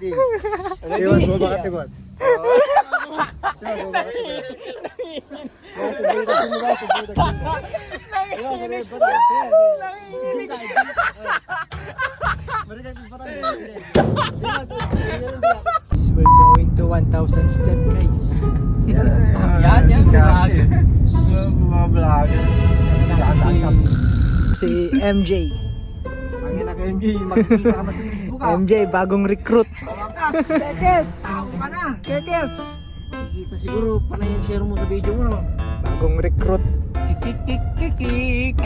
Okay. Tiwas, baba ka, Tiwas. We're going to 1,000 step guys. Yan, vlog. Mga vlogger. Si MJ. Ang ina ka MJ, magkikita ka ba sa Facebook ka? MJ, bagong recruit. Wakas! Kekes! Ako ka na! Kekes! Kita siguro, panay yung share mo sa video mo. Bagong recruit. Kikik.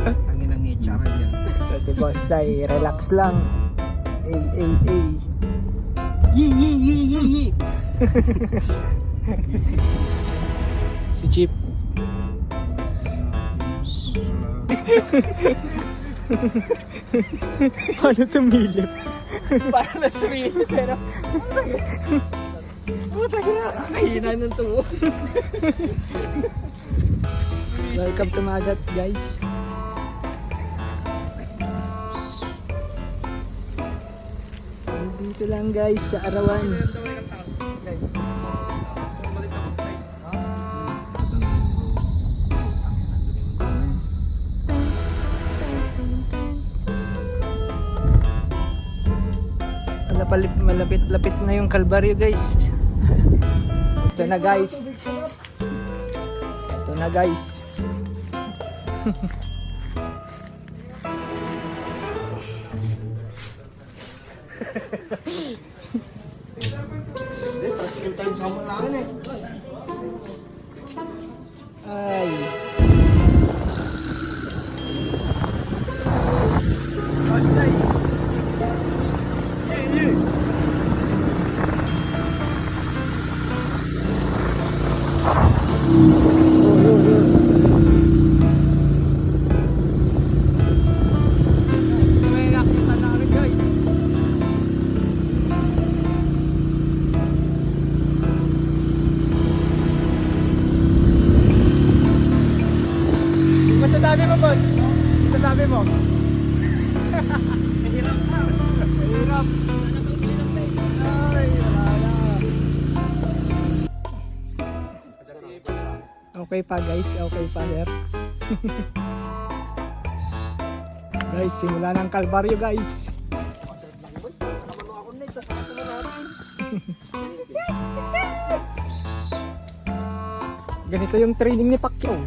Ang ina ni Chara yan. So, si Boss ay relax lang. Ay. Yi! Si Chip. Paano sumilip? Para na sumili, pero... Puta ka, kahina ng tubo. Welcome to Magat guys. Dito lang guys sa Arawan. Malapit na yung Kalbaryo guys. Ito na guys. Tricycle tayo sa mga namin eh. Ay. Masasabi mo, boss? Masasabi mo? Mahirap. Ay, wala na. Okay pa guys, okay pa sir. Guys, simula ng Kalbaryo guys. Ganito yung training ni Pacquiao.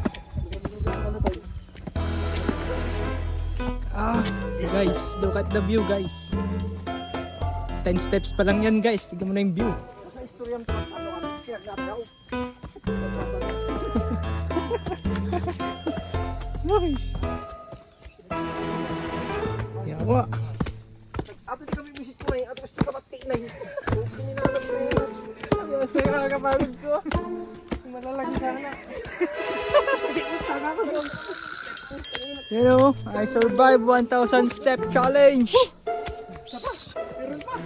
Guys, look at the view guys. 10 steps pa lang yan guys. Tignan mo na yung view. Sa istorya mo, share natin ako. Ay. Yawa. Ato di kami visit ko na yun, ato gusto ka batik na yun. Sininanap ko yun. Ang masaya ka kapagod ko. Malalag sana. Sana ko yun. You know, I survived 1,000 step challenge. Meron pa.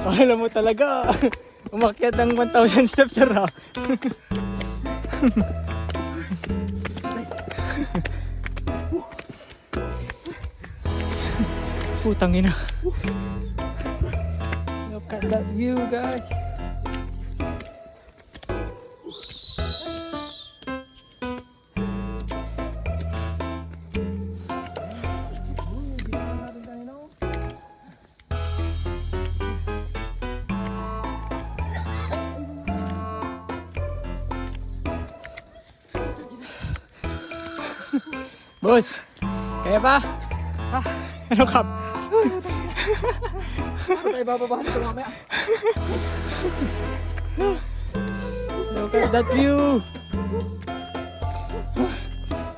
Alam mo talaga, umakyat ng 1,000 steps na. Putang ina. Look at that view guys. Boss, kaya pa? Ano kap? Ano tayo bababahan ito mamaya? Look at that view.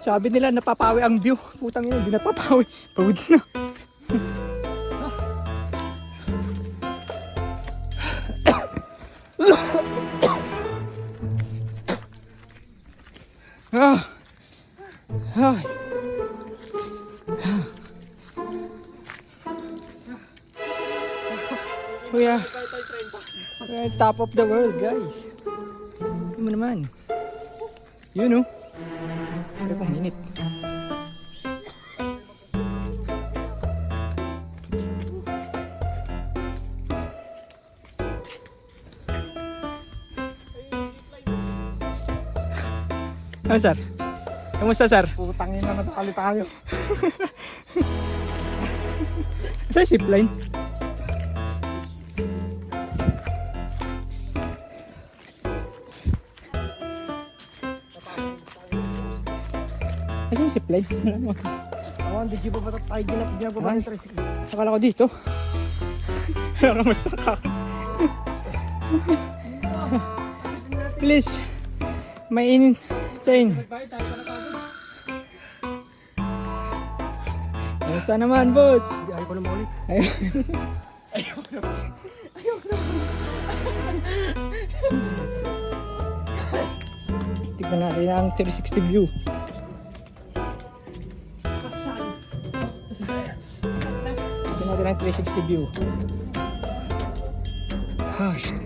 Sabi nila napapawi ang view. Putang ina, hindi napapawi. Pagod na. Ay. Kuya, we're at top of the world guys. Ano mo naman? You know, Talagang minute. Ano sir? Kamusta sir? Putang ina, natakali tayo. Saan yung zipline? Saan yung zipline? Ako, hindi ko ba tayo ginagawa Ay. ng tricycle? Akala ko dito. Kamusta ka? Please, mainin. Nagbayad tayo para tayo. Kamusta naman, boss? Ayaw ko na maulit. Ayun. Tignan natin ang 360 view. Tignan natin ang 360 view. Ah, shit.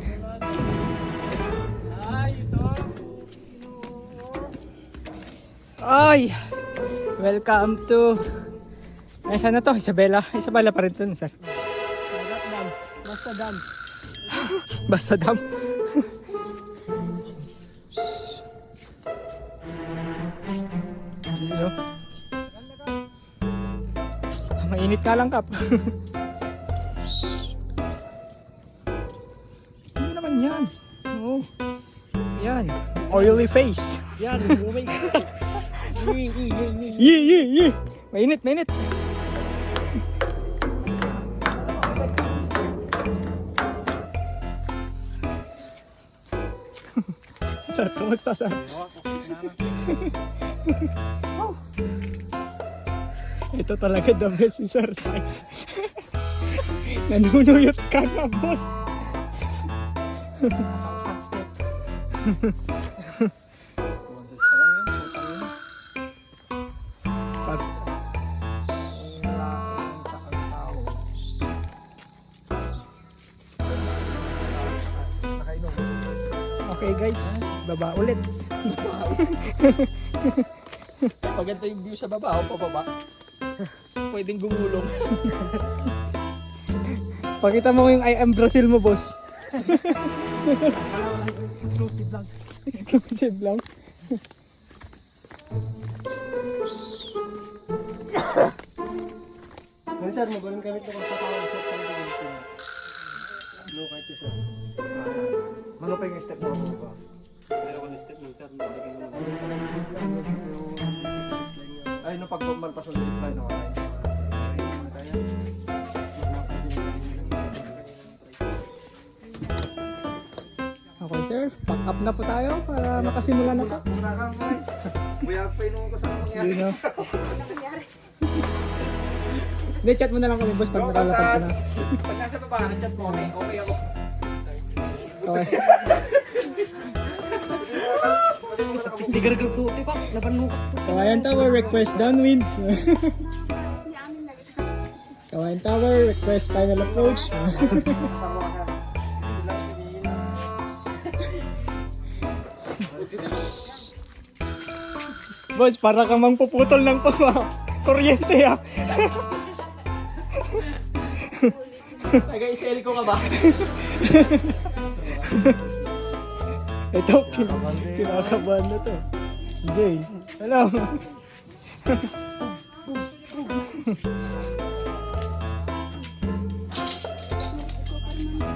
Ay! Welcome to... Ay, saan na to? Isabela? Isabela pa rin to, sir. Basta dam. Basta dam. Hello? Mainit ka lang, Kap. Ano naman yan? Oo. Yan. Oily face. Yan, oh my God. Yee! Mainit, mainit. Sir, kamusta sir? Ito talaga the best si Sir Sai. Nanunuyot ka na, boss. Pag okay guys, baba ulit. Pag ganito yung view sa baba, o pababa, pwedeng gumulong. Pakita mo yung I am Brazil mo, boss. Exclusive lang. Exclusive lang. Ngayon sir, magaling kami ito kung sa tawag sa tawag. No, kahit isa. Ano pa yung step mo ba? Meron ko na step mo sir. Ay, no, pag pa sa zipline ako. Okay sir, pack up na po tayo para makasimula na po. Muna ka mo eh. Buyag pa inuman ko sa mangyari. Yun, no? Hindi, chat mo na lang kami, boss, pag nakalapag ka na. Pag nasa baba, chat mo kami. Okay ako. Okay. Hindi ka nagluto pa. Laban mo. Kawayan Tower, request downwind. Kawayan Tower, request final approach. Boss, para ka mang puputol ng kuryente ah. Taga-isel ko ka ba? Ito, kinakabahan na to. Jay, hello.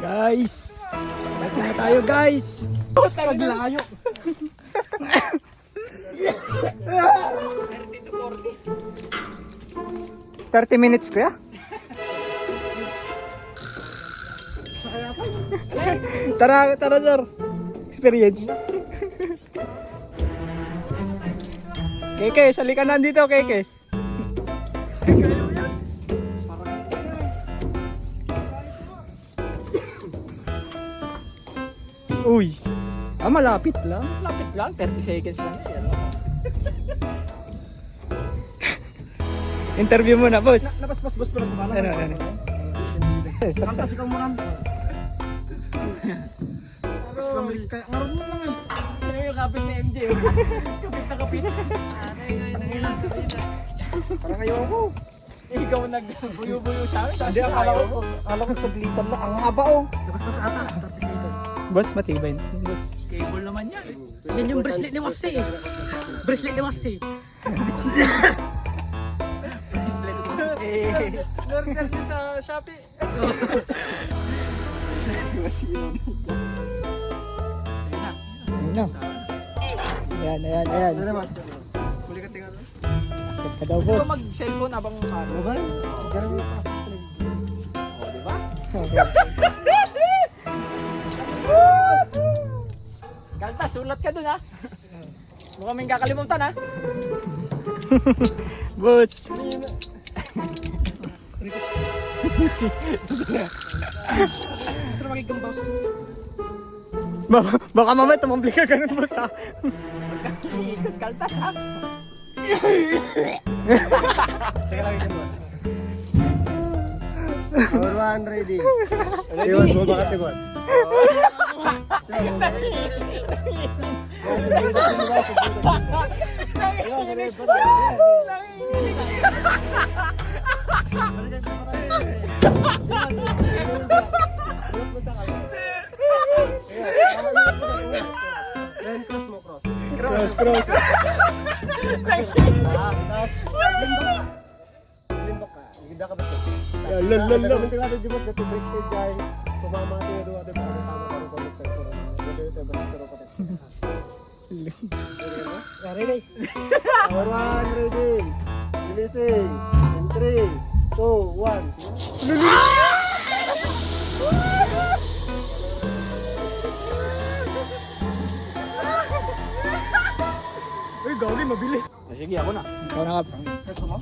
Guys, balik na tayo guys. Paglayo. 30 minutes kuya? Tara, tara sir. Experience. Kekes, halika na dito, Kekes. Uy. Malapit lang. Lapit lang, 30 seconds lang. Interview mo na, boss. Napaspas-bas pa lang sa Ano, ano. Kantas ikaw mo lang. Tapos kaya ngaroon mo lang eh. Yan yung kapit ni MJ. Kapit na kapit. kayo ako. Ikaw nagbuyo-buyo sa amin. Hindi, akala ko saglitan lang. Ang haba oh. Labas na sa ata, 30 seconds. Boss, matibay na. Boss. Cable naman yan. Yan yung bracelet ni Wasi eh. Bracelet ni Wasi. Normal din sa Shopee. Ayun na. Ayan, ayan, ayan. Ano naman? Huli ka tingnan. Akit ka daw, Ito boss. mag-cellphone habang ano ba? Ganun yung kasi. Oh, di ba? Kalta, sulat ka dun ha. Mukhang may kakalimutan ha. Boss. Sino magiging boss? Baka mamaya tumambli ka ganun, boss ha. Kaltas ha. Teka lang ito, boss. Number 1, ready. Ready? Boss, bumakat ni boss. Then cross mo, cross. Cross, cross. Limbok ka. Hindi ka ba ito? Lalo. Nanti ka di boss, dati break side guy. Pumamati na doon atin para tama para connector. Dito ito, basta pero pati. Ready? Number 1, ready. Releasing. In 3, 2, 1. Uy, gawin, mabilis. Sige, ako na. Ikaw na nga. Gusto mo?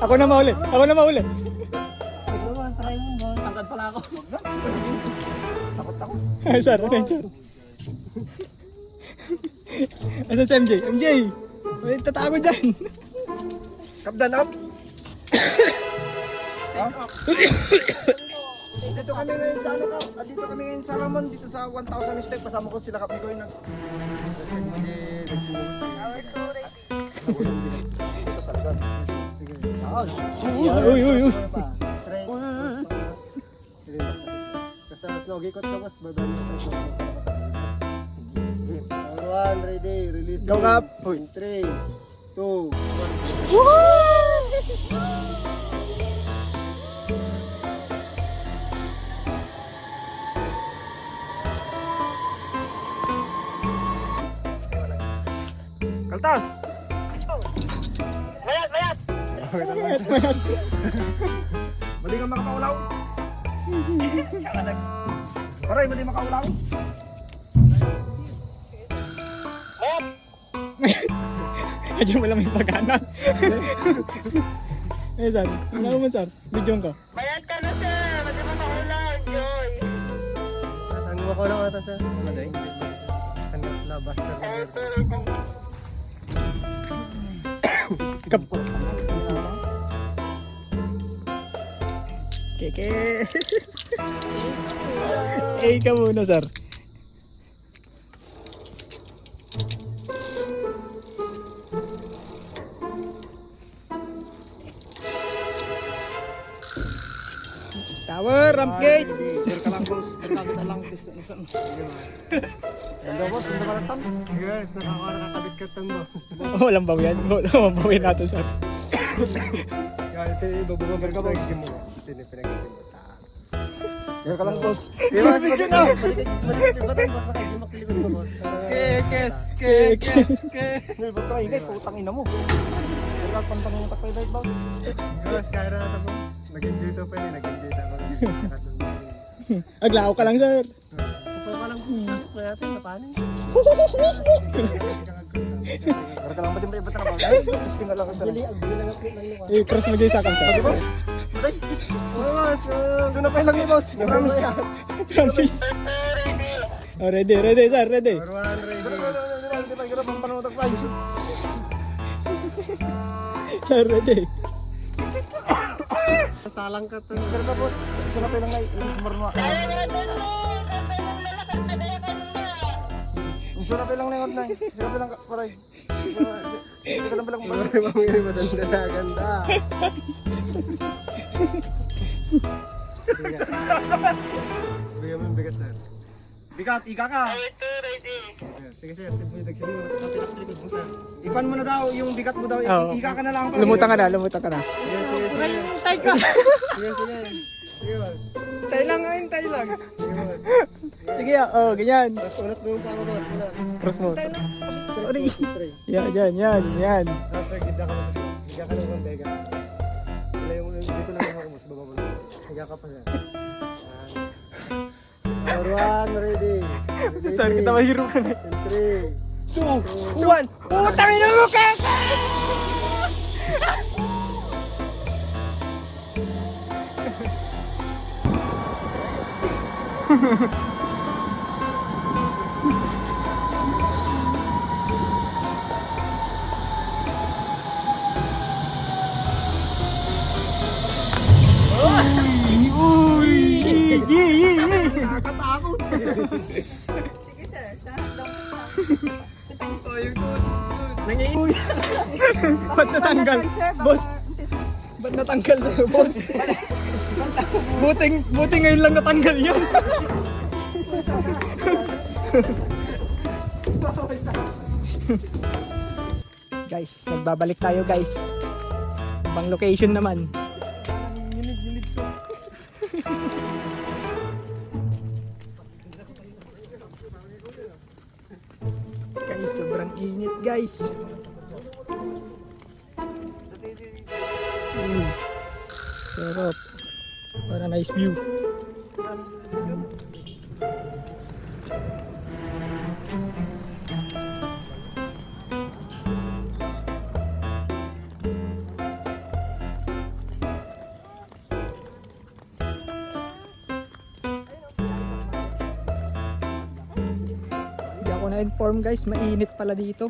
Ako na mahuli. Ako na mahuli. Ito naman, try mo. Tangkad pala ako. Takot ako. Ay, sir. Ano yun, sir? Ano si MJ? MJ! May tatago dyan. Kapdan up. Dito kami ngayon sa ano ka? Dito kami ngayon sa Ramon, dito sa 1,000 step. Kasama ko sila Kapi ko yun. Dito sa likod. Uy, uy, uy. Straight. Basta mas nogikot ka boss, babalik ka sa Number 1, ready, release. Go, Kap. In 3, 2, 1. Kaltas! Mali kang makapaulaw. Paray, mali makaulaw. Medyo mo lang may pagana. Eh, sir. Ano mo, sir? Video ka. Ang mo ko lang ata sa maday. Kandas labas sa Kap. Keke. Eh, ka muna, sir. Tower, ramp gate. Sir ka lang, boss. Pagkakita lang. Ganda, boss. Ganda ka lang. Guys, nakakabit ka tang boss. Walang bawi yan. Walang bawi natin, sir. Kaya ito ibabubabal ka boss. Ito yung pinag-ibig mo. Sir ka lang, boss. Diba, balik ba tayo boss? Nakagimak likod mo boss. Kekes. May ba't ka ingay? Putang ina mo. Sir ka, pantang yung takpay light, boss. Guys, kaya na natin boss. Nag-enjoy to pa rin. Nag-enjoy tayo. Aglao ka lang, sir. Pupo ka lang boss. Pupo natin sa panin. Sir ka lang ba din ba iba na, boss? Testing ka lang, sir. Eh, cross mo dyan sa akin, sir. Sige, boss. Aray. Boss! Sunod pa lang ni boss. Promise. Promise. Oh, ready, sir. Ready. Number 1, ready. Sir, ready. Salang ka to. Sir ka, boss. Sunod pa lang ay. Sumar mo. Sunod pa lang na yun, nay. Sunod pa lang, paray. Hindi ka na palang balik. Mamili matanda na ganda. Bigyan mo yung bigat sir. Bigat, ika ka. Sige sir, tibuydag sa mo. Kapitak likod mo sir. Ipan mo na daw yung bigat mo daw. Oo. Ika ka na lang. Lumutan ka na, lumutan ka na. Sige, sige, sige. Tay ka. Sige, sige. Sige, boss. Tay lang ngayon, tay lang. Sige, boss. Sige, ganyan. Tapos ulat mo yung pang boss. Ulat. Cross mo. Sorry. Straight. Yan. Tapos ganda ka mo. Higa ka ng konti. Higa. Wala yung dito lang ako mo sa baba mo. Higa ka pa sir. One, ready. Saan kita mahiro ka na? 3, 2, 1. Putang ina mo, kaka! Nakakatakot. Sige sir, sa Nangiiwi. Ba't natanggal? Boss, ba't natanggal sa'yo, boss? Buting ngayon lang natanggal yan. Guys, nagbabalik tayo guys. Ibang location naman. Guys, sobrang init guys. Sarap. Para nice view. Hindi ako na-inform guys, mainit pala dito.